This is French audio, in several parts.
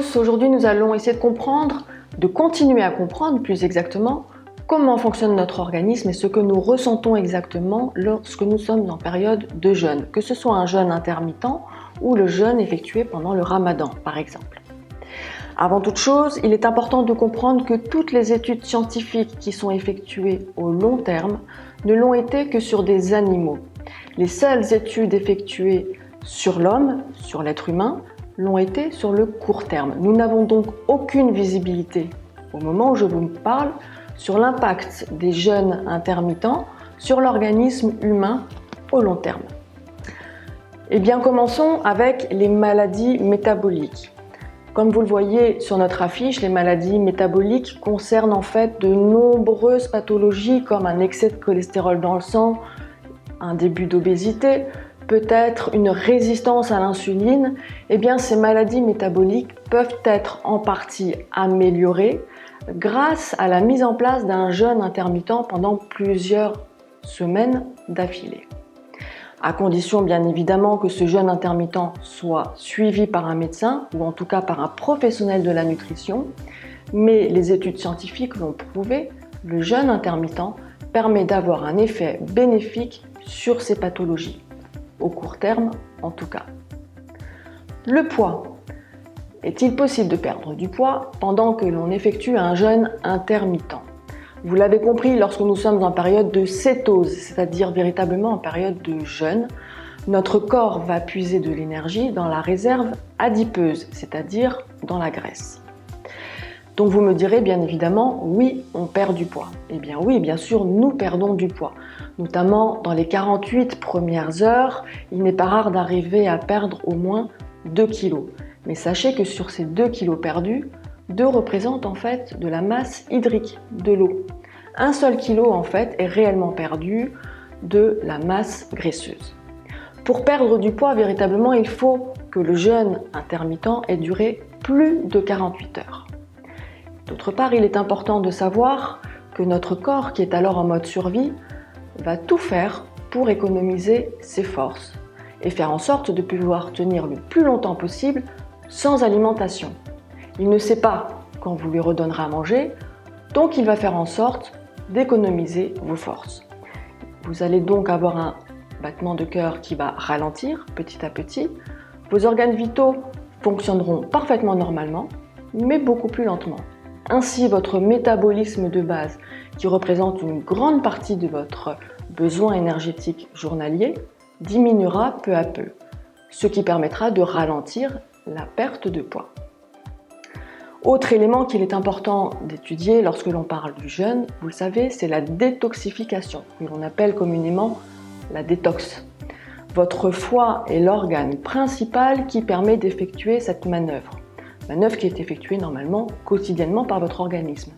tous, aujourd'hui nous allons essayer de continuer à comprendre plus exactement comment fonctionne notre organisme et ce que nous ressentons exactement lorsque nous sommes en période de jeûne, que ce soit un jeûne intermittent ou le jeûne effectué pendant le Ramadan par exemple. Avant toute chose, il est important de comprendre que toutes les études scientifiques qui sont effectuées au long terme ne l'ont été que sur des animaux. Les seules études effectuées sur l'homme, sur l'être humain, l'ont été sur le court terme. Nous n'avons donc aucune visibilité, au moment où je vous parle, sur l'impact des jeûnes intermittents sur l'organisme humain au long terme. Eh bien, commençons avec les maladies métaboliques. Comme vous le voyez sur notre affiche, les maladies métaboliques concernent en fait de nombreuses pathologies comme un excès de cholestérol dans le sang, un début d'obésité, peut-être une résistance à l'insuline. Eh bien, ces maladies métaboliques peuvent être en partie améliorées grâce à la mise en place d'un jeûne intermittent pendant plusieurs semaines d'affilée. À condition bien évidemment que ce jeûne intermittent soit suivi par un médecin ou en tout cas par un professionnel de la nutrition. Mais les études scientifiques l'ont prouvé, le jeûne intermittent permet d'avoir un effet bénéfique sur ces pathologies, au court terme en tout cas. Le poids. Est-il possible de perdre du poids pendant que l'on effectue un jeûne intermittent ? Vous l'avez compris, lorsque nous sommes en période de cétose, c'est-à-dire véritablement en période de jeûne, notre corps va puiser de l'énergie dans la réserve adipeuse, c'est-à-dire dans la graisse. Donc vous me direz bien évidemment, oui, on perd du poids. Eh bien oui, bien sûr, nous perdons du poids. Notamment dans les 48 premières heures, il n'est pas rare d'arriver à perdre au moins 2 kg. Mais sachez que sur ces 2 kg perdus, 2 représentent en fait de la masse hydrique, de l'eau. Un seul kilo en fait est réellement perdu de la masse graisseuse. Pour perdre du poids, véritablement, il faut que le jeûne intermittent ait duré plus de 48 heures. D'autre part, il est important de savoir que notre corps, qui est alors en mode survie, va tout faire pour économiser ses forces et faire en sorte de pouvoir tenir le plus longtemps possible sans alimentation. Il ne sait pas quand vous lui redonnerez à manger, donc il va faire en sorte d'économiser vos forces. Vous allez donc avoir un battement de cœur qui va ralentir petit à petit. Vos organes vitaux fonctionneront parfaitement normalement, mais beaucoup plus lentement. Ainsi, votre métabolisme de base, qui représente une grande partie de votre besoin énergétique journalier, diminuera peu à peu, ce qui permettra de ralentir la perte de poids. Autre élément qu'il est important d'étudier lorsque l'on parle du jeûne, vous le savez, c'est la détoxification, que l'on appelle communément la détox. Votre foie est l'organe principal qui permet d'effectuer cette manœuvre qui est effectuée normalement quotidiennement par votre organisme.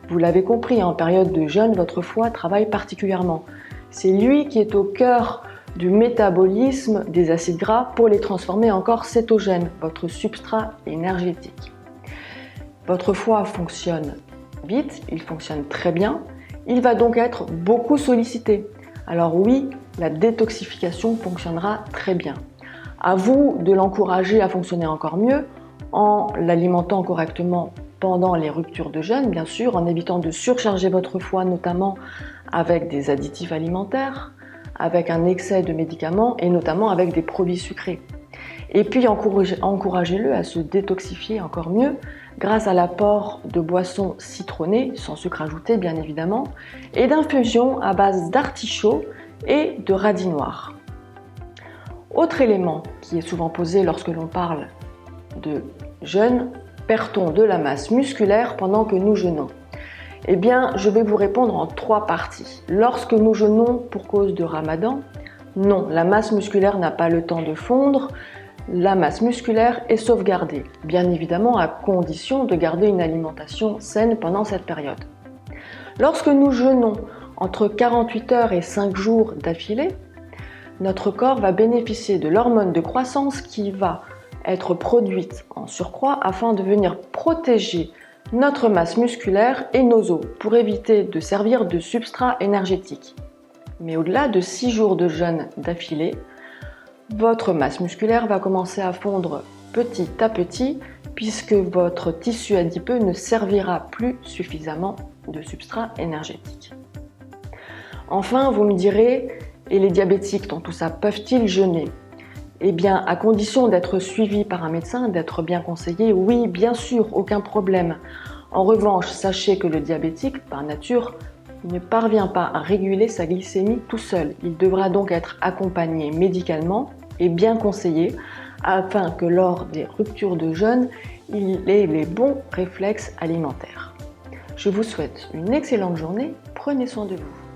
Vous l'avez compris, en période de jeûne, votre foie travaille particulièrement. C'est lui qui est au cœur du métabolisme des acides gras pour les transformer en corps cétogène, votre substrat énergétique. Votre foie fonctionne vite, il fonctionne très bien, il va donc être beaucoup sollicité. Alors oui, la détoxification fonctionnera très bien. À vous de l'encourager à fonctionner encore mieux en l'alimentant correctement pendant les ruptures de jeûne, bien sûr, en évitant de surcharger votre foie, notamment avec des additifs alimentaires, avec un excès de médicaments et notamment avec des produits sucrés. Et puis encouragez-le à se détoxifier encore mieux grâce à l'apport de boissons citronnées, sans sucre ajouté bien évidemment, et d'infusions à base d'artichaut et de radis noir. Autre élément qui est souvent posé lorsque l'on parle de jeûne, perd-on de la masse musculaire pendant que nous jeûnons ? Eh bien, je vais vous répondre en 3 parties. Lorsque nous jeûnons pour cause de Ramadan, non, la masse musculaire n'a pas le temps de fondre, la masse musculaire est sauvegardée, bien évidemment à condition de garder une alimentation saine pendant cette période. Lorsque nous jeûnons entre 48 heures et 5 jours d'affilée, notre corps va bénéficier de l'hormone de croissance qui va être produite en surcroît afin de venir protéger notre masse musculaire et nos os pour éviter de servir de substrat énergétique. Mais au-delà de 6 jours de jeûne d'affilée, votre masse musculaire va commencer à fondre petit à petit, puisque votre tissu adipeux ne servira plus suffisamment de substrat énergétique. Enfin, vous me direz, et les diabétiques dans tout ça, peuvent-ils jeûner? Eh bien, à condition d'être suivis par un médecin, d'être bien conseillé, oui, bien sûr, aucun problème. En revanche, sachez que le diabétique, par nature, ne parvient pas à réguler sa glycémie tout seul. Il devra donc être accompagné médicalement et bien conseillé afin que lors des ruptures de jeûne, il ait les bons réflexes alimentaires. Je vous souhaite une excellente journée, prenez soin de vous.